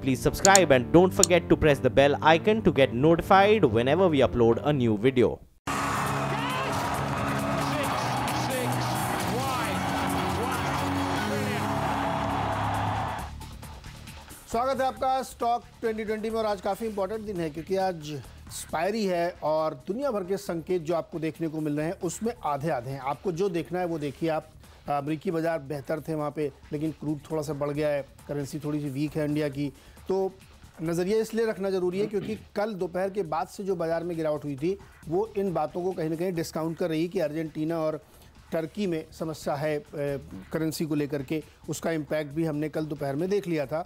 please subscribe and don't forget to press the bell icon to get notified whenever we upload a new video. स्वागत है आपका stock 2020 में। और आज काफ़ी इंपॉर्टेंट दिन है क्योंकि आज एक्सपायरी है और दुनिया भर के संकेत जो आपको देखने को मिल रहे हैं उसमें आधे आधे हैं। आपको जो देखना है वो देखिए आप। अमेरिकी बाजार बेहतर थे वहाँ पे, लेकिन क्रूड थोड़ा सा बढ़ गया है, करेंसी थोड़ी सी वीक है इंडिया की। तो नज़रिया इसलिए रखना ज़रूरी है क्योंकि कल दोपहर के बाद से जो बाज़ार में गिरावट हुई थी वो इन बातों को कहीं ना कहीं डिस्काउंट कर रही है कि अर्जेंटीना और टर्की में समस्या है करेंसी को लेकर के। उसका इम्पैक्ट भी हमने कल दोपहर में देख लिया था।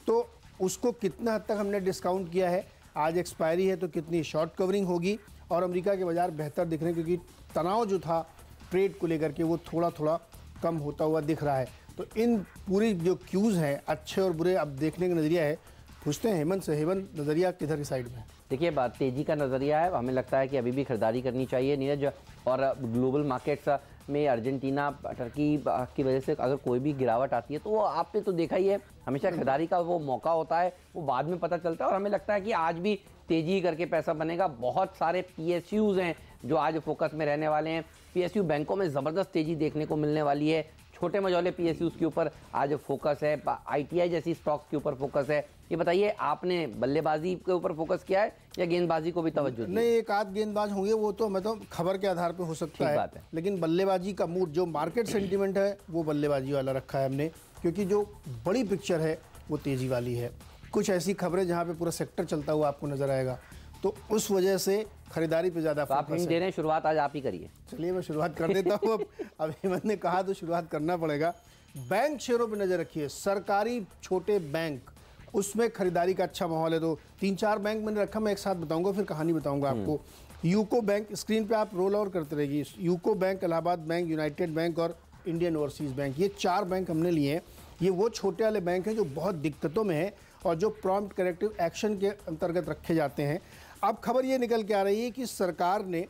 तो उसको कितना हद तक हमने डिस्काउंट किया है, आज एक्सपायरी है तो कितनी शॉर्ट कवरिंग होगी। और अमेरिका के बाज़ार बेहतर दिख रहे हैं क्योंकि तनाव जो था ट्रेड को लेकर के वो थोड़ा थोड़ा कम होता हुआ दिख रहा है। तो इन पूरी जो क्यूज़ हैं अच्छे और बुरे अब देखने का नज़रिया है। पूछते हैं हेमंत से। हेमंत, नज़रिया किधर की साइड में? देखिए, बात तेजी का नज़रिया है। हमें लगता है कि अभी भी खरीदारी करनी चाहिए नीरज। और ग्लोबल मार्केट्स में अर्जेंटीना टर्की की वजह से अगर कोई भी गिरावट आती है तो वो आपने तो देखा ही है, हमेशा खरीदारी का वो मौका होता है, वो बाद में पता चलता है। और हमें लगता है कि आज भी तेजी करके पैसा बनेगा। बहुत सारे PSUs हैं जो आज फोकस में रहने वाले हैं। PSU बैंकों में ज़बरदस्त तेजी देखने को मिलने वाली है। छोटे मझौले PSUs के ऊपर आज फोकस है। ITI जैसी स्टॉक्स के ऊपर फोकस है। ये बताइए, आपने बल्लेबाजी के ऊपर फोकस किया है या गेंदबाजी को भी तवज्जो दी? नहीं, एक आध गेंदबाज होंगे, वो तो मतलब खबर के आधार पे हो सकता है। लेकिन बल्लेबाजी का मूड, जो मार्केट सेंटीमेंट है वो बल्लेबाजी वाला रखा है हमने, क्योंकि जो बड़ी पिक्चर है वो तेजी वाली है। कुछ ऐसी खबरें जहाँ पे पूरा सेक्टर चलता हुआ आपको नजर आएगा, तो उस वजह से खरीदारी पे ज़्यादा आप हिंट दे रहे हैं। शुरुआत आज आप ही करिए। चलिए मैं शुरुआत कर देता हूँ। अब हेमंत ने कहा तो शुरुआत करना पड़ेगा। बैंक शेयरों पे नज़र रखिए। सरकारी छोटे बैंक, उसमें खरीदारी का अच्छा माहौल है। तो 3-4 बैंक मैंने रखा, मैं एक साथ बताऊंगा, फिर कहानी बताऊंगा आपको। यूको बैंक, स्क्रीन पे आप रोल ओवर करते रहेगी। UCO bank, Allahabad bank, United bank और इंडियन ओवरसीज बैंक, ये 4 बैंक हमने लिए हैं। ये वो छोटे वाले बैंक हैं जो बहुत दिक्कतों में हैं और जो प्रॉम्प्ट करेक्टिव एक्शन के अंतर्गत रखे जाते हैं। अब खबर ये निकल के आ रही है कि सरकार ने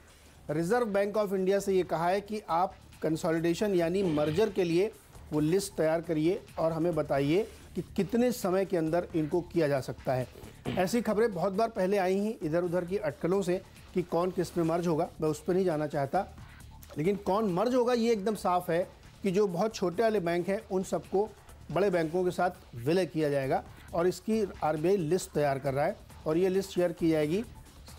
रिजर्व बैंक ऑफ इंडिया से ये कहा है कि आप कंसोलिडेशन यानी मर्जर के लिए वो लिस्ट तैयार करिए और हमें बताइए कि कितने समय के अंदर इनको किया जा सकता है। ऐसी खबरें बहुत बार पहले आई हैं इधर उधर की अटकलों से कि कौन किस में मर्ज होगा, मैं उस पर नहीं जाना चाहता। लेकिन कौन मर्ज होगा ये एकदम साफ है कि जो बहुत छोटे वाले बैंक हैं उन सबको बड़े बैंकों के साथ विलय किया जाएगा। और इसकी RBI लिस्ट तैयार कर रहा है और ये लिस्ट शेयर की जाएगी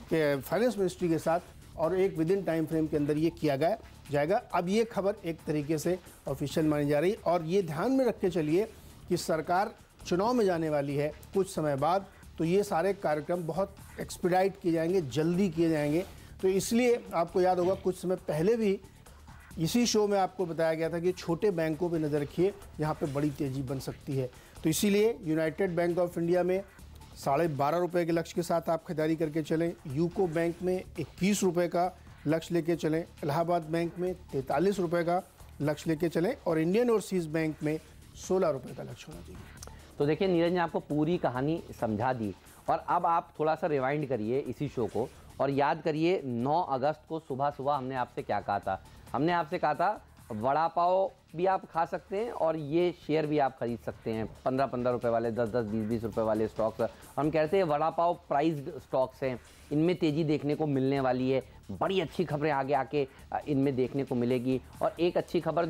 फाइनेंस मिनिस्ट्री के साथ, और एक विद इन टाइम फ्रेम के अंदर ये किया जाएगा। अब ये खबर एक तरीके से ऑफिशियल मानी जा रही। और ये ध्यान में रख के चलिए कि सरकार चुनाव में जाने वाली है कुछ समय बाद, तो ये सारे कार्यक्रम बहुत एक्सपीडाइट किए जाएंगे, जल्दी किए जाएंगे। तो इसलिए आपको याद होगा कुछ समय पहले भी इसी शो में आपको बताया गया था कि छोटे बैंकों पे नज़र रखिए, यहाँ पे बड़ी तेज़ी बन सकती है। तो इसीलिए यूनाइटेड बैंक ऑफ इंडिया में 12.5 रुपये के लक्ष्य के साथ आप खरीदारी करके चलें। यूको बैंक में 21 रुपये का लक्ष्य लेके चलें। इलाहाबाद बैंक में 43 रुपये का लक्ष्य लेके चलें और इंडियन ओवरसीज बैंक में 16 रुपये का लक्ष्य होना चाहिए। तो देखिए, नीरज ने आपको पूरी कहानी समझा दी। और अब आप थोड़ा सा रिवाइंड करिए इसी शो को और याद करिए 9 अगस्त को सुबह सुबह हमने आपसे क्या कहा था। हमने आपसे कहा था वड़ा पाव भी आप खा सकते हैं और ये शेयर भी आप खरीद सकते हैं, 15-15 रुपये वाले, 10-10, 20-20 रुपये वाले स्टॉक्स। हम कहते हैं वड़ा पाव प्राइस्ड स्टॉक्स हैं, इनमें तेज़ी देखने को मिलने वाली है। बड़ी अच्छी खबरें आगे आके इनमें देखने को मिलेगी। और एक अच्छी खबर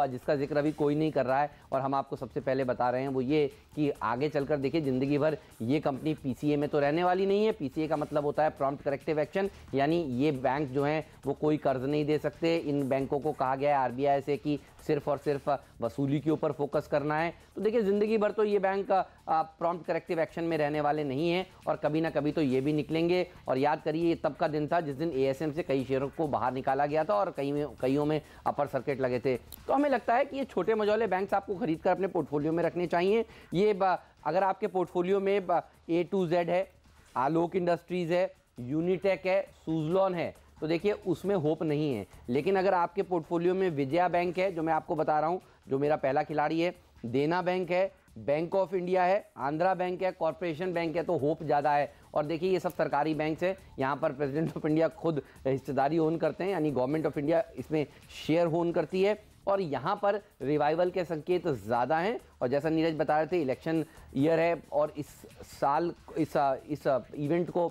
जिसका जिक्र अभी कोई नहीं कर रहा है और हम आपको सबसे पहले बता रहे हैं वो ये कि आगे चलकर देखिए ज़िंदगी भर ये कंपनी PCA में तो रहने वाली नहीं है। PCA का मतलब होता है प्रॉम्प्ट करेक्टिव एक्शन, यानी ये बैंक जो हैं वो कोई कर्ज नहीं दे सकते। इन बैंकों को कहा गया है RBI से कि सिर्फ और सिर्फ वसूली के ऊपर फोकस करना है। तो देखिए, ज़िंदगी भर तो ये बैंक प्रॉम्प्ट करेक्टिव एक्शन में रहने वाले नहीं हैं और कभी ना कभी तो ये भी निकलेंगे। और याद करिए, ये तब का दिन था जिस दिन ASM से कई शेयरों को बाहर निकाला गया था और कईयों में अपर सर्किट लगे थे। तो हमें लगता है कि ये छोटे मझौले बैंक्स आपको खरीद कर अपने पोर्टफोलियो में रखने चाहिए। ये अगर आपके पोर्टफोलियो में A to Z है, आलोक इंडस्ट्रीज़ है, यूनिटेक है, सुजलॉन है, तो देखिए उसमें होप नहीं है। लेकिन अगर आपके पोर्टफोलियो में विजया बैंक है, जो मैं आपको बता रहा हूँ, जो मेरा पहला खिलाड़ी है, देना बैंक है, बैंक ऑफ इंडिया है, आंध्रा बैंक है, कॉर्पोरेशन बैंक है, तो होप ज़्यादा है। और देखिए, ये सब सरकारी बैंक है, यहाँ पर प्रेसिडेंट ऑफ इंडिया खुद हिस्सेदारी ओन करते हैं, यानी गवर्नमेंट ऑफ इंडिया इसमें शेयर ओन करती है। और यहाँ पर रिवाइवल के संकेत ज़्यादा हैं। और जैसा नीरज बता रहे थे, इलेक्शन ईयर है और इस साल इस इवेंट को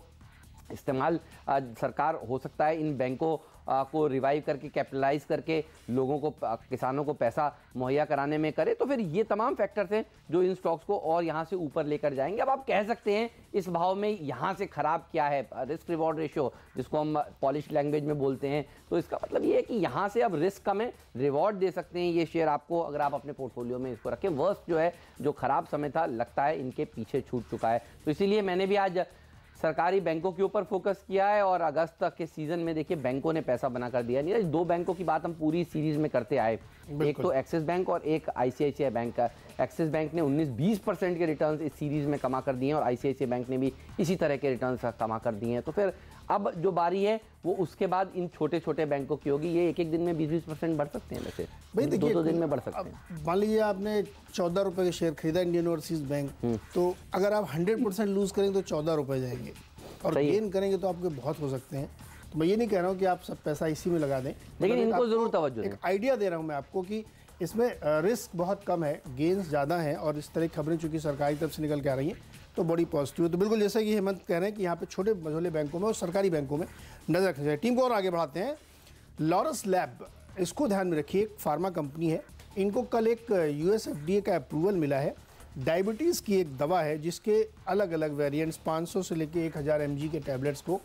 इस्तेमाल सरकार हो सकता है इन बैंकों को रिवाइव करके, कैपिटलाइज करके लोगों को, किसानों को पैसा मुहैया कराने में करे। तो फिर ये तमाम फैक्टर्स हैं जो इन स्टॉक्स को और यहाँ से ऊपर लेकर जाएंगे। अब आप कह सकते हैं इस भाव में यहाँ से खराब क्या है, रिस्क रिवॉर्ड रेशियो जिसको हम पॉलिश लैंग्वेज में बोलते हैं, तो इसका मतलब ये है कि यहाँ से अब रिस्क कम है, रिवॉर्ड दे सकते हैं ये शेयर आपको अगर आप अपने पोर्टफोलियो में इसको रखें। वर्स्ट जो है, जो खराब समय था, लगता है इनके पीछे छूट चुका है। तो इसीलिए मैंने भी आज सरकारी बैंकों के ऊपर फोकस किया है। और अगस्त तक के सीजन में देखिए बैंकों ने पैसा बना कर दिया। नीरज, दो बैंकों की बात हम पूरी सीरीज में करते आए, एक तो एक्सिस बैंक और एक आईसीआईसीआई बैंक का। एक्सिस बैंक ने 19-20% के रिटर्न्स इस सीरीज में कमा कर दिए हैं और आईसीआईसीआई बैंक ने भी इसी तरह के रिटर्न्स कमा कर दिए हैं। तो फिर अब जो बारी है वो उसके बाद इन छोटे छोटे बैंकों की होगी। ये एक एक दिन में 20-20% बढ़ सकते हैं, वैसे भाई देखिए, दो दिन में बढ़ सकते हैं। मान लीजिए आपने 14 रुपए के शेयर खरीदा इंडियन ओवरसीज बैंक, तो अगर आप 100% लूज करेंगे तो 14 रुपए जाएंगे और गेन करेंगे तो आपके बहुत हो सकते हैं। तो मैं ये नहीं कह रहा हूँ कि आप सब पैसा इसी में लगा दें, लेकिन इनको जरूर तवज्जो दें। एक आइडिया दे रहा हूँ मैं आपको कि इसमें रिस्क बहुत कम है, गेन्स ज़्यादा हैं और इस तरह की खबरें चूंकि सरकारी तरफ से निकल के आ रही हैं तो बड़ी पॉजिटिव है। तो बिल्कुल जैसा कि हेमंत कह रहे हैं कि यहाँ पे छोटे मझोले बैंकों में और सरकारी बैंकों में नजर रखनी चाहिए। टीम को और आगे बढ़ाते हैं। लॉरस लैब, इसको ध्यान में रखिए, एक फार्मा कंपनी है। इनको कल एक यूएसएफडीए का अप्रूवल मिला है। डायबिटीज़ की एक दवा है जिसके अलग अलग वेरिएंट्स 500 से लेकर 1000 mg के टैबलेट्स को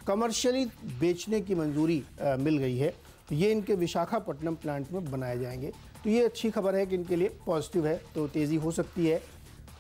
कमर्शियली बेचने की मंजूरी मिल गई है। ये इनके विशाखापट्टनम प्लांट में बनाए जाएंगे। तो ये अच्छी खबर है कि इनके लिए पॉजिटिव है, तो तेज़ी हो सकती है।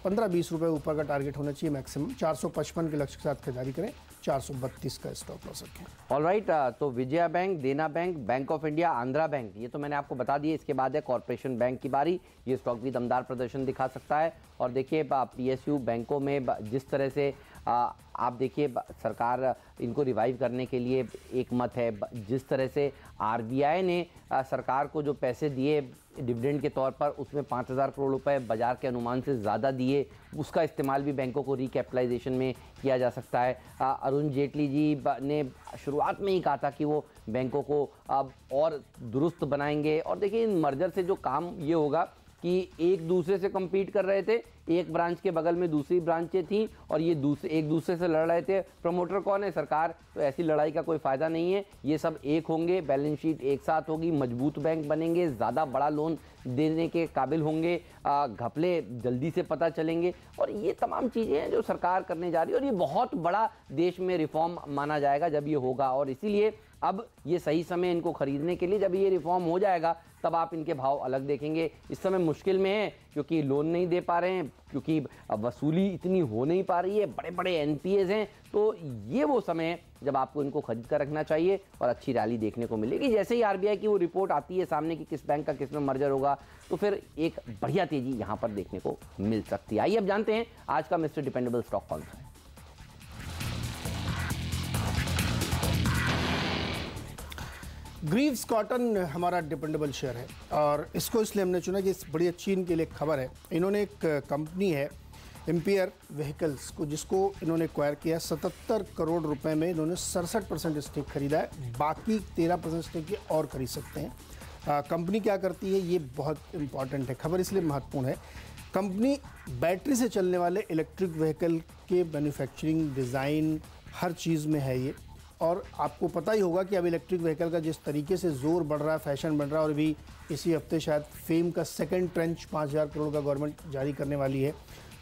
15-20 रुपये ऊपर का टारगेट होना चाहिए मैक्सिमम। 455 के लक्ष्य के साथ खरीदारी करें, 432 का स्टॉप लॉस रखें। ऑलराइट, तो विजया बैंक, देना bank, bank of India, Andhra bank, ये तो मैंने आपको बता दिया। इसके बाद है कॉर्पोरेशन बैंक की बारी। ये स्टॉक भी दमदार प्रदर्शन दिखा सकता है। और देखिए पीएसयू बैंकों में जिस तरह से आप देखिए सरकार इनको रिवाइव करने के लिए एक मत है। जिस तरह से आरबीआई ने सरकार को जो पैसे दिए डिविडेंड के तौर पर, उसमें 5000 करोड़ रुपए बाजार के अनुमान से ज़्यादा दिए, उसका इस्तेमाल भी बैंकों को रिकैपिटलाइजेशन में किया जा सकता है। अरुण जेटली जी ने शुरुआत में ही कहा था कि वो बैंकों को अब और दुरुस्त बनाएंगे। और देखिए इन मर्जर से जो काम ये होगा कि एक दूसरे से कम्पीट कर रहे थे, एक ब्रांच के बगल में दूसरी ब्रांचें थीं और ये एक दूसरे से लड़ रहे थे। प्रमोटर कौन है? सरकार। तो ऐसी लड़ाई का कोई फ़ायदा नहीं है। ये सब एक होंगे, बैलेंस शीट एक साथ होगी, मजबूत बैंक बनेंगे, ज़्यादा बड़ा लोन देने के काबिल होंगे, घपले जल्दी से पता चलेंगे। और ये तमाम चीज़ें हैं जो सरकार करने जा रही है और ये बहुत बड़ा देश में रिफॉर्म माना जाएगा जब ये होगा। और इसीलिए अब ये सही समय इनको खरीदने के लिए, जब ये रिफॉर्म हो जाएगा तब आप इनके भाव अलग देखेंगे। इस समय मुश्किल में है क्योंकि लोन नहीं दे पा रहे हैं, क्योंकि वसूली इतनी हो नहीं पा रही है, बड़े बड़े एनपीएस हैं। तो ये वो समय है जब आपको इनको खरीद कर रखना चाहिए और अच्छी रैली देखने को मिलेगी। जैसे ही आरबीआई की वो रिपोर्ट आती है सामने कि किस बैंक का किस में मर्जर होगा, तो फिर एक बढ़िया तेजी यहाँ पर देखने को मिल सकती है। आइए अब जानते हैं आज का मिस्टर डिपेंडेबल स्टॉक कौन सा है। ग्रीव्स कॉटन हमारा डिपेंडेबल शेयर है और इसको इसलिए हमने चुना कि इस बड़ी अच्छी इनके लिए खबर है। इन्होंने एक कंपनी है एम्पियर व्हीकल्स को, जिसको इन्होंने एक्वायर किया 77 करोड़ रुपए में। इन्होंने 67% स्टेक खरीदा है, बाकी 13% स्टेक ये और खरीद सकते हैं। कंपनी क्या करती है ये बहुत इंपॉर्टेंट है, खबर इसलिए महत्वपूर्ण है। कंपनी बैटरी से चलने वाले इलेक्ट्रिक व्हीकल के मैन्युफैक्चरिंग, डिज़ाइन, हर चीज़ में है ये। और आपको पता ही होगा कि अब इलेक्ट्रिक व्हीकल का जिस तरीके से जोर बढ़ रहा है, फैशन बढ़ रहा है, और अभी इसी हफ्ते शायद फेम का सेकंड ट्रेंच 5000 करोड़ का गवर्नमेंट जारी करने वाली है।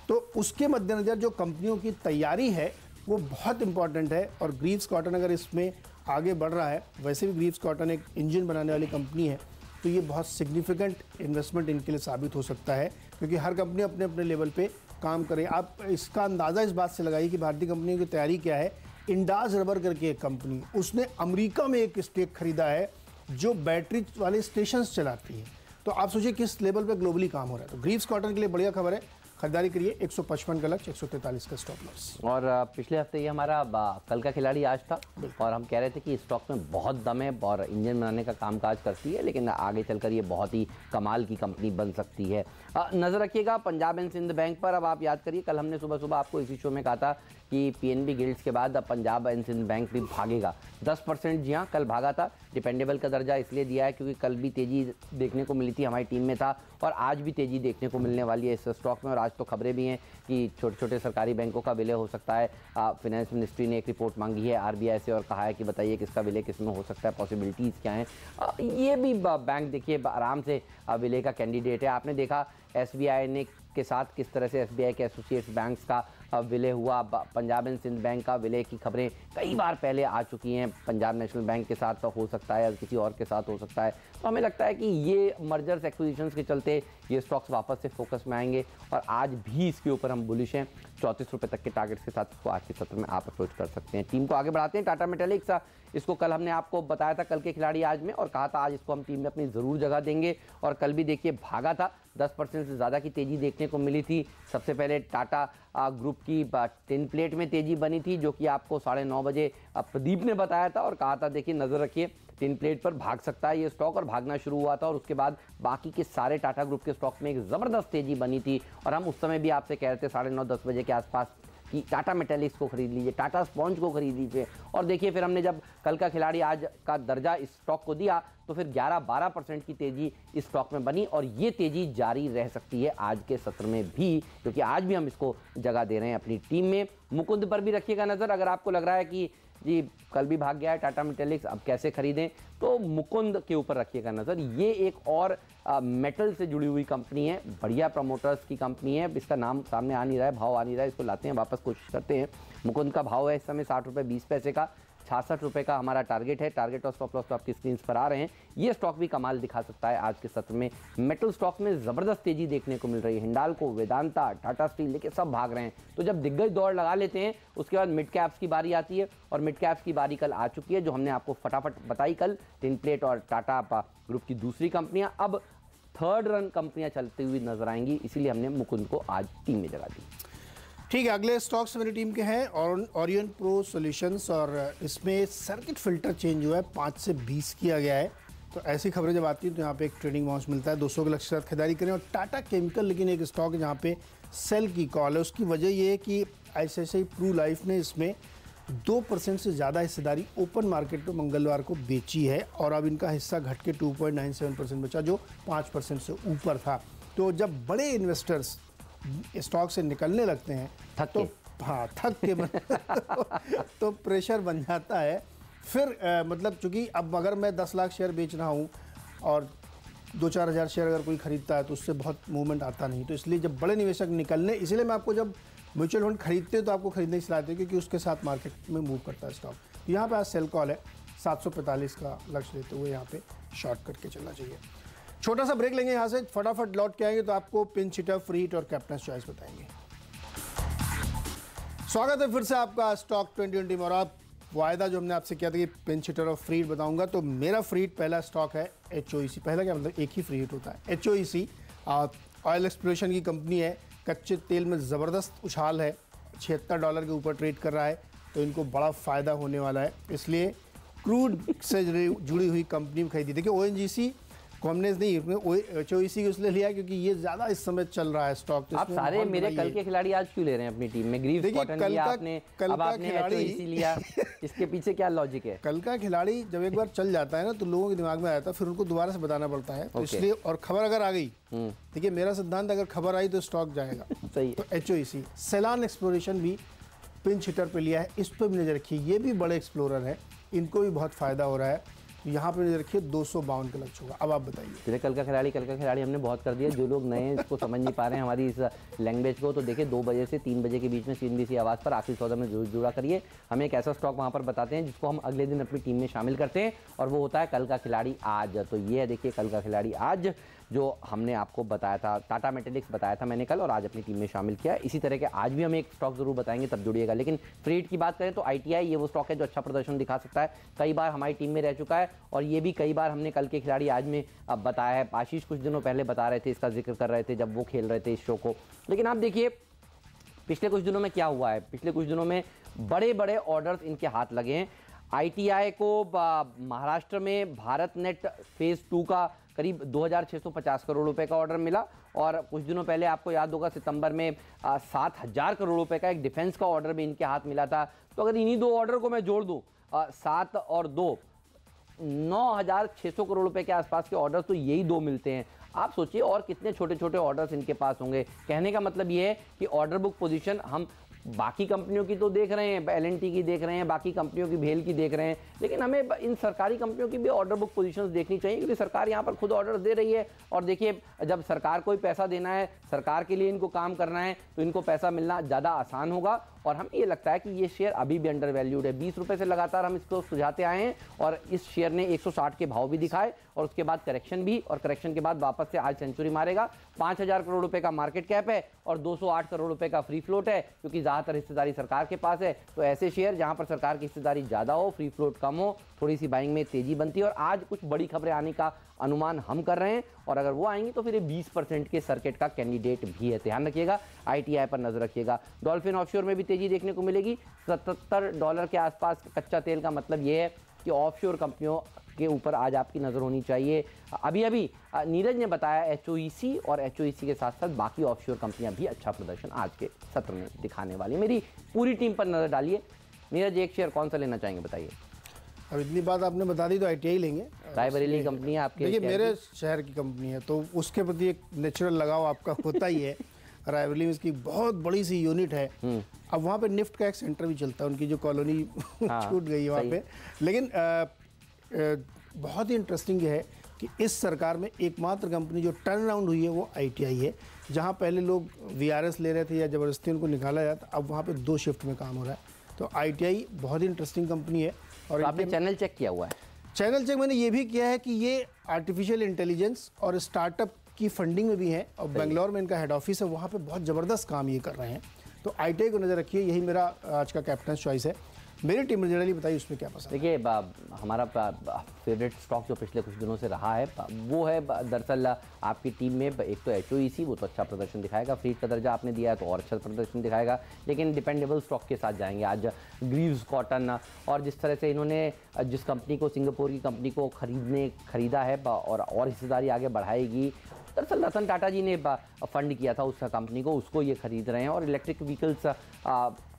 तो उसके मद्देनज़र जो कंपनियों की तैयारी है वो बहुत इंपॉर्टेंट है। और ग्रीव्स कॉटन अगर इसमें आगे बढ़ रहा है, वैसे भी ग्रीव्स कॉटन एक इंजन बनाने वाली कंपनी है, तो ये बहुत सिग्निफिकेंट इन्वेस्टमेंट इनके लिए साबित हो सकता है, क्योंकि हर कंपनी अपने अपने लेवल पे काम करे। आप इसका अंदाज़ा इस बात से लगाइए कि भारतीय कंपनियों की तैयारी क्या है। इंडाज रबर करके एक कंपनी, उसने अमेरिका में एक स्टेक खरीदा है जो बैटरी वाले स्टेशंस चलाती है। तो आप सोचिए किस लेवल पे ग्लोबली काम हो रहा है। तो ग्रीव्स कॉटन के लिए बढ़िया खबर है, खरीदारी करिए। 155 का लक्ष्य, 143 का स्टॉप लॉस। और पिछले हफ्ते ये हमारा कल का खिलाड़ी आज था और हम कह रहे थे कि स्टॉक में बहुत दम है और इंजन बनाने का कामकाज करती है, लेकिन आगे चलकर ये बहुत ही कमाल की कंपनी बन सकती है। नज़र रखिएगा पंजाब एंड सिंध बैंक पर। अब आप याद करिए, कल हमने सुबह सुबह आपको इसी शो में कहा था कि पीएनबी गिल्ड्स के बाद अब पंजाब एंड सिंध बैंक भी भागेगा 10%। जी हाँ, कल भागा था। डिपेंडेबल का दर्जा इसलिए दिया है क्योंकि कल भी तेज़ी देखने को मिली थी, हमारी टीम में था, और आज भी तेज़ी देखने को मिलने वाली है इस स्टॉक में। और आज तो खबरें भी हैं कि छोटे छोटे सरकारी बैंकों का विलय हो सकता है। फिनेंस मिनिस्ट्री ने एक रिपोर्ट मांगी है आरबीआई से और कहा है कि बताइए किसका विलय किस में हो सकता है, पॉसिबिलिटीज़ क्या हैं। ये भी बैंक देखिए आराम से विलय का कैंडिडेट है। आपने देखा एसबीआई ने के साथ किस तरह से एसबीआई के एसोसिएट्स बैंक्स का विलय हुआ। पंजाब एंड सिंध बैंक का विलय की खबरें कई बार पहले आ चुकी हैं। पंजाब नेशनल बैंक के साथ तो हो सकता है या किसी और के साथ हो सकता है। तो हमें लगता है कि ये मर्जर्स एक्विजिशंस के चलते ये स्टॉक्स वापस से फोकस में आएंगे और आज भी इसके ऊपर हम बुलिश हैं। 34 रुपये तक के टारगेट्स के साथ इसको आज के सत्र में आप अप्रोच कर सकते हैं। टीम को आगे बढ़ाते हैं। टाटा मेटालिक्स, इसको कल हमने आपको बताया था कल के खिलाड़ी आज में, और कहा था आज इसको हम टीम में अपनी ज़रूर जगह देंगे। और कल भी देखिए भागा था, 10% से ज़्यादा की तेज़ी देखने को मिली थी। सबसे पहले टाटा ग्रुप की टिन प्लेट में तेज़ी बनी थी, जो कि आपको 9:30 बजे प्रदीप ने बताया था और कहा था देखिए नज़र रखिए टिन प्लेट पर भाग सकता है ये स्टॉक, और भागना शुरू हुआ था। और उसके बाद बाकी के सारे टाटा ग्रुप के स्टॉक में एक ज़बरदस्त तेज़ी बनी थी। और हम उस समय भी आपसे कह रहे थे 9:30-10 बजे के आसपास कि टाटा मेटालिक्स को खरीद लीजिए, टाटा स्पॉन्ज को खरीद लीजिए। और देखिए फिर हमने जब कल का खिलाड़ी आज का दर्जा इस स्टॉक को दिया तो फिर 11-12% की तेज़ी इस स्टॉक में बनी, और ये तेज़ी जारी रह सकती है आज के सत्र में भी, क्योंकि आज भी हम इसको जगह दे रहे हैं अपनी टीम में। मुकुंद पर भी रखिएगा नज़र। अगर आपको लग रहा है कि जी कल भी भाग गया है टाटा मेटालिक्स, अब कैसे खरीदें, तो मुकुंद के ऊपर रखिएगा नज़र। ये एक और मेटल से जुड़ी हुई कंपनी है, बढ़िया प्रमोटर्स की कंपनी है। इसका नाम सामने आ नहीं रहा है, भाव आ नहीं रहा है, इसको लाते हैं वापस, कोशिश करते हैं। मुकुंद का भाव है इस समय 60 रुपये 20 पैसे का। 66 रुपये का हमारा टारगेट है। टारगेट और स्टॉप लॉस तो आपकी स्क्रीन पर आ रहे हैं। ये स्टॉक भी कमाल दिखा सकता है आज के सत्र में। मेटल स्टॉक में ज़बरदस्त तेज़ी देखने को मिल रही है। हिंडाल्को, वेदांता, टाटा स्टील लेके सब भाग रहे हैं। तो जब दिग्गज दौड़ लगा लेते हैं उसके बाद मिड कैप्स की बारी आती है, और मिड कैप्स की बारी कल आ चुकी है, जो हमने आपको फटाफट बताई कल। टिन प्लेट और टाटा ग्रुप की दूसरी कंपनियाँ अब थर्ड रन कंपनियाँ चलती हुई नजर आएंगी, इसीलिए हमने मुकुंद को आज टीम में जगह दी। ठीक है, अगले स्टॉक्स मेरी टीम के हैं ओरियन प्रो सॉल्यूशंस, और इसमें सर्किट फिल्टर चेंज हुआ है, 5 से 20 किया गया है। तो ऐसी खबरें जब आती हैं तो यहाँ पे एक ट्रेडिंग बाउंस मिलता है। 200 के लक्ष्य के साथ खरीदारी करें। और टाटा केमिकल लेकिन एक स्टॉक है जहाँ पे सेल की कॉल है। उसकी वजह ये है कि ICICI प्रू लाइफ ने इसमें 2% से ज़्यादा हिस्सेदारी ओपन मार्केट में मंगलवार को बेची है, और अब इनका हिस्सा घट के 2.97% बचा, जो 5% से ऊपर था। तो जब बड़े इन्वेस्टर्स स्टॉक से निकलने लगते हैं थक के तो प्रेशर बन जाता है। फिर मतलब चूंकि अब अगर मैं 10 लाख शेयर बेच रहा हूँ और 2-4 हज़ार शेयर अगर कोई खरीदता है तो उससे बहुत मूवमेंट आता नहीं। तो इसलिए जब बड़े निवेशक निकलने, इसलिए मैं आपको जब म्यूचुअल फंड खरीदते हैं तो आपको खरीदने की सलाह देते हैं, क्योंकि उसके साथ मार्केट में मूव करता है स्टॉक। तो यहाँ पे आज सेल कॉल है, 745 का लक्ष्य लेते हुए यहाँ पे शॉर्ट करके चलना चाहिए। छोटा सा ब्रेक लेंगे, यहाँ से फटाफट लौट के आएंगे तो आपको पिंच हिटर, फ्री हिट और कैप्टन चॉइस बताएंगे। स्वागत है फिर से आपका स्टॉक 2020 में। और आप वायदा जो हमने आपसे किया था कि पिंच हिटर और फ्री हिट बताऊंगा, तो मेरा फ्री हिट पहला स्टॉक है HOEC। पहला क्या मतलब, एक ही फ्री हिट होता है। HOEC ऑयल एक्सप्लोरेशन की कंपनी है। कच्चे तेल में ज़बरदस्त उछाल है, $76 के ऊपर ट्रेड कर रहा है, तो इनको बड़ा फ़ायदा होने वाला है। इसलिए क्रूड से जुड़ी हुई कंपनी में खरीदी। देखिए ONGC को हमने नहीं, HOEC को इसलिए लिया क्योंकि ये ज़्यादा इस समय चल रहा है स्टॉक। तो आप सारे मेरे कल के खिलाड़ी आज क्यों ले रहे हैं अपनी टीम में? ग्रीव्स कॉटन लिया आपने, अब आपने HOEC लिया, इसके पीछे क्या लॉजिक है? कल का खिलाड़ी जब एक बार चल जाता है ना तो लोगों के दिमाग में आता है, फिर उनको दोबारा से बताना पड़ता है। तो इसलिए, और खबर अगर आ गई, देखिए मेरा सिद्धांत, अगर खबर आई तो स्टॉक जाएगा। सही। तो HOEC, सेलान एक्सप्लोरेशन भी पिंच हिटर पे लिया है, इस पर भी नजर रखिए। ये भी बड़े एक्सप्लोरर है, इनको भी बहुत फायदा हो रहा है। यहाँ पे नजर रखिए, 252 का लक्ष्य होगा। अब आप बताइए। कल का खिलाड़ी हमने बहुत कर दिया। जो लोग नए हैं इसको समझ नहीं पा रहे हैं हमारी इस लैंग्वेज को, तो देखिए 2 बजे से 3 बजे के बीच में CNBC आवाज़ पर आखिरी सौदा में जरूर जुड़ा करिए। हमें एक ऐसा स्टॉक वहाँ पर बताते हैं जिसको हम अगले दिन अपनी टीम में शामिल करते हैं, और वो होता है कल का खिलाड़ी आज। तो ये है देखिए कल का खिलाड़ी आज। जो हमने आपको बताया था, टाटा मेटेलिक्स बताया था मैंने कल और आज अपनी टीम में शामिल किया। इसी तरह के आज भी हम एक स्टॉक जरूर बताएंगे, तब जुड़िएगा। लेकिन फ्रेट की बात करें तो ITI ये वो स्टॉक है जो अच्छा प्रदर्शन दिखा सकता है, कई बार हमारी टीम में रह चुका है और ये भी कई बार हमने कल के खिलाड़ी आज में बताया है। आशीष कुछ दिनों पहले बता रहे थे, इसका जिक्र कर रहे थे जब वो खेल रहे थे इस शो को। लेकिन आप देखिए पिछले कुछ दिनों में क्या हुआ है, पिछले कुछ दिनों में बड़े बड़े ऑर्डर्स इनके हाथ लगे हैं। ITI को महाराष्ट्र में भारत नेट फेज 2 का करीब 2650 करोड़ रुपए का ऑर्डर मिला और कुछ दिनों पहले आपको याद होगा सितंबर में 7000 करोड़ रुपए का एक डिफेंस का ऑर्डर भी इनके हाथ मिला था। तो अगर इन्हीं दो ऑर्डर को मैं जोड़ दूं 7 और 2 9600 करोड़ रुपए के आसपास के ऑर्डर तो यही दो मिलते हैं। आप सोचिए और कितने छोटे छोटे ऑर्डर्स इनके पास होंगे। कहने का मतलब ये है कि ऑर्डर बुक पोजीशन हम बाकी कंपनियों की तो देख रहे हैं, L&T की देख रहे हैं, बाकी कंपनियों की भेल की देख रहे हैं, लेकिन हमें इन सरकारी कंपनियों की भी ऑर्डर बुक पोजीशंस देखनी चाहिए क्योंकि सरकार यहाँ पर खुद ऑर्डर दे रही है। और देखिए जब सरकार को ही पैसा देना है, सरकार के लिए इनको काम करना है तो इनको पैसा मिलना ज़्यादा आसान होगा। और हमें ये लगता है कि ये शेयर अभी भी अंडर वैल्यूड है। 20 रुपये से लगातार हम इसको सुझाते आए हैं और इस शेयर ने 160 के भाव भी दिखाए और उसके बाद करेक्शन भी, और करेक्शन के बाद वापस से आज सेंचुरी मारेगा। 5000 करोड़ रुपए का मार्केट कैप है और 208 करोड़ रुपए का फ्री फ्लोट है क्योंकि ज़्यादातर हिस्सेदारी सरकार के पास है। तो ऐसे शेयर जहां पर सरकार की हिस्सेदारी ज़्यादा हो, फ्री फ्लोट कम हो, थोड़ी सी बाइंग में तेजी बनती है। और आज कुछ बड़ी खबरें आने का अनुमान हम कर रहे हैं और अगर वो आएंगी तो फिर ये 20% के सर्किट का कैंडिडेट भी है। ध्यान रखिएगा, ITI पर नजर रखिएगा। डॉल्फिन ऑफशोर में भी तेजी देखने को मिलेगी। $77 के आसपास कच्चा तेल का मतलब ये है कि ऑफशोर कंपनियों के ऊपर आज आपकी नजर होनी चाहिए। अभी नीरज ने बताया HOEC और HOEC के साथ साथ बाकी ऑफशोर कंपनियां भी अच्छा प्रदर्शन आज के सत्र में दिखाने वाली। मेरी पूरी टीम पर नजर डालिए। नीरज एक शेयर कौन सा लेना चाहेंगे बताइए। अब इतनी बात आपने बता दी तो ITI लेंगे। रायबरेली कंपनी है आपके, देखिए मेरे शहर की कंपनी है तो उसके प्रति एक नेचुरल लगाव आपका होता ही है। रायबरेली में इसकी बहुत बड़ी सी यूनिट है। अब वहाँ पे निफ्ट का एक सेंटर भी चलता है, उनकी जो कॉलोनी छूट गई है वहाँ पे। लेकिन बहुत ही इंटरेस्टिंग ये है कि इस सरकार में एकमात्र कंपनी जो टर्न अराउंड हुई है वो ITI है। जहाँ पहले लोग VRS ले रहे थे या ज़बरदस्ती उनको निकाला जाता, अब वहाँ पे 2 शिफ्ट में काम हो रहा है। तो ITI बहुत ही इंटरेस्टिंग कंपनी है। और तो आपने चैनल चेक किया हुआ है? चैनल चेक मैंने ये भी किया है कि ये आर्टिफिशियल इंटेलिजेंस और स्टार्टअप की फंडिंग में भी है और बेंगलोर में इनका हेड ऑफिस है, वहाँ पे बहुत ज़बरदस्त काम ये कर रहे हैं। तो ITI को नज़र रखिए, यही मेरा आज का कैप्टन चॉइस है। मेरी टीम जनरली बताइए उसमें क्या पसंद। देखिए हमारा फेवरेट स्टॉक जो पिछले कुछ दिनों से रहा है वो है दरअसल आपकी टीम में एक तो HOEC, वो तो अच्छा प्रदर्शन दिखाएगा, फ्रीट का दर्जा आपने दिया है तो और अच्छा प्रदर्शन दिखाएगा। लेकिन डिपेंडेबल स्टॉक के साथ जाएंगे आज ग्रीव्स कॉटन, और जिस तरह से इन्होंने जिस कंपनी को, सिंगापुर की कंपनी को खरीदा है और हिस्सेदारी आगे बढ़ाएगी। दरअसल रतन टाटा जी ने फंड किया था उस कंपनी को, उसको ये खरीद रहे हैं और इलेक्ट्रिक व्हीकल्स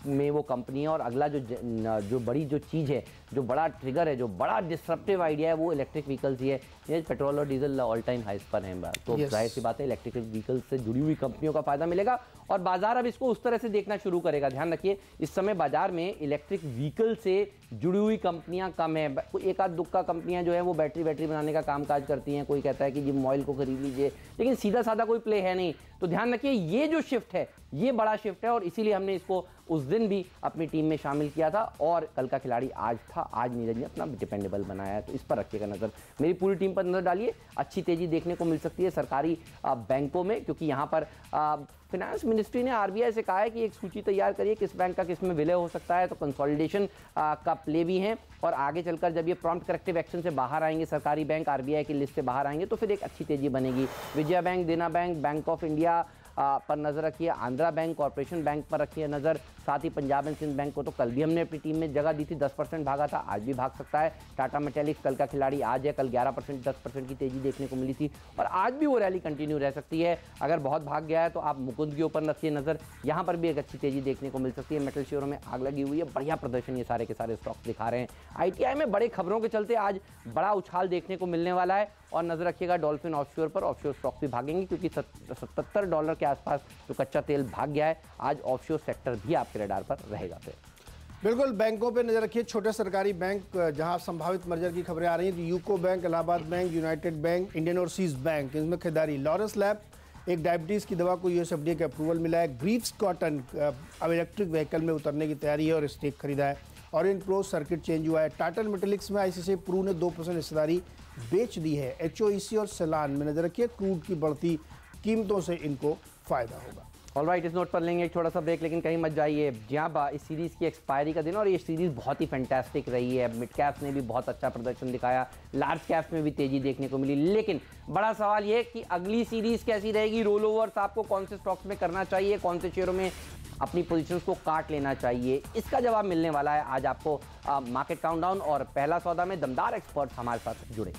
में वो कंपनी है। और अगला जो बड़ी जो चीज़ है, जो बड़ा ट्रिगर है, जो बड़ा डिस्रप्टिव आइडिया है वो इलेक्ट्रिक व्हीकल्स ही है। ये पेट्रोल और डीजल ऑल टाइम हाइस पर हैं, तो जाहिर सी बात है इलेक्ट्रिक व्हीकल्स से जुड़ी हुई कंपनियों का फायदा मिलेगा और बाजार अब इसको उस तरह से देखना शुरू करेगा। ध्यान रखिए इस समय बाजार में इलेक्ट्रिक व्हीकल से जुड़ी हुई कंपनियां कम है। एक आध दुक्का कंपनियां जो है वो बैटरी बनाने का कामकाज करती हैं। कोई कहता है कि जिम ऑयल को खरीद लीजिए, लेकिन सीधा साधा कोई प्ले है नहीं। तो ध्यान रखिए ये जो शिफ्ट है ये बड़ा शिफ्ट है और इसीलिए हमने इसको उस दिन भी अपनी टीम में शामिल किया था और कल का खिलाड़ी आज था। आज नीरज ने अपना डिपेंडेबल बनाया है, तो इस पर रखिएगा नजर। मेरी पूरी टीम पर नजर डालिए। अच्छी तेजी देखने को मिल सकती है सरकारी बैंकों में, क्योंकि यहाँ पर फाइनेंस मिनिस्ट्री ने RBI से कहा है कि एक सूची तैयार करिए किस बैंक का किस में विलय हो सकता है। तो कंसोलिडेशन का प्ले भी है और आगे चलकर जब ये प्रॉम्प्ट करेक्टिव एक्शन से बाहर आएंगे, सरकारी बैंक RBI की लिस्ट से बाहर आएंगे, तो फिर एक अच्छी तेजी बनेगी। विजया बैंक, देना बैंक, बैंक ऑफ इंडिया पर नजर रखिए, आंध्रा बैंक, कॉर्पोरेशन बैंक पर रखिए नजर। साथ ही पंजाब एंड सिंध बैंक को तो कल भी हमने अपनी टीम में जगह दी थी, 10% भागा था, आज भी भाग सकता है। टाटा मेटेलिक्स कल का खिलाड़ी आज है, कल 11% 10% की तेजी देखने को मिली थी और आज भी वो रैली कंटिन्यू रह सकती है। अगर बहुत भाग गया है तो आप मुकुंद के ऊपर रखिए नजर, यहाँ पर भी एक अच्छी तेजी देखने को मिल सकती है। मेटल शेयरों में आग लगी हुई है, बढ़िया प्रदर्शन ये सारे के सारे स्टॉक्स दिखा रहे हैं। ITI में बड़े खबरों के चलते आज बड़ा उछाल देखने को मिलने वाला है और नजर रखिएगा डॉल्फिन ऑफशोर पर। ऑफशोर स्टॉक भी भागेंगे क्योंकि $77 के आसपास जो कच्चा तेल भाग गया है, आज ऑफशोर सेक्टर भी आपके रडार पर रहेगा। फिर बिल्कुल बैंकों पे नजर रखिए। छोटे सरकारी बैंक जहां संभावित मर्जर की खबरें आ रही हैं, तो UCO bank, Allahabad bank, United bank, Indian overseas bank, इनमें खरीदारी। लॉरेंस लैब, एक डायबिटीज़ की दवा को US FDA का अप्रूवल मिला है। ग्रीव्स कॉटन अब इलेक्ट्रिक व्हीकल में उतरने की तैयारी है और स्टेक खरीदा है। और इन क्लोज सर्किट चेंज हुआ है। टाटा मेटालिक्स में आईसीआईसीआई प्रू ने 2% हिस्सेदारी बेच दी है। एचओईसी और सेलान में नजर रखिए, क्रूड की बढ़ती कीमतों से इनको फायदा होगा। ऑलराइट, इस नोट पर लेंगे एक छोटा सा ब्रेक, लेकिन कहीं मत जाइए। जहाँ इस सीरीज़ की एक्सपायरी का दिन और ये सीरीज़ बहुत ही फैंटास्टिक रही है। मिड कैप्स ने भी बहुत अच्छा प्रदर्शन दिखाया, लार्ज कैप्स में भी तेजी देखने को मिली, लेकिन बड़ा सवाल ये कि अगली सीरीज़ कैसी रहेगी। रोल ओवर्स आपको कौन से स्टॉक्स में करना चाहिए, कौन से शेयरों में अपनी पोजीशंस को काट लेना चाहिए, इसका जवाब मिलने वाला है आज आपको मार्केट काउंटडाउन। और पहला सौदा में दमदार एक्सपर्ट्स हमारे साथ जुड़े।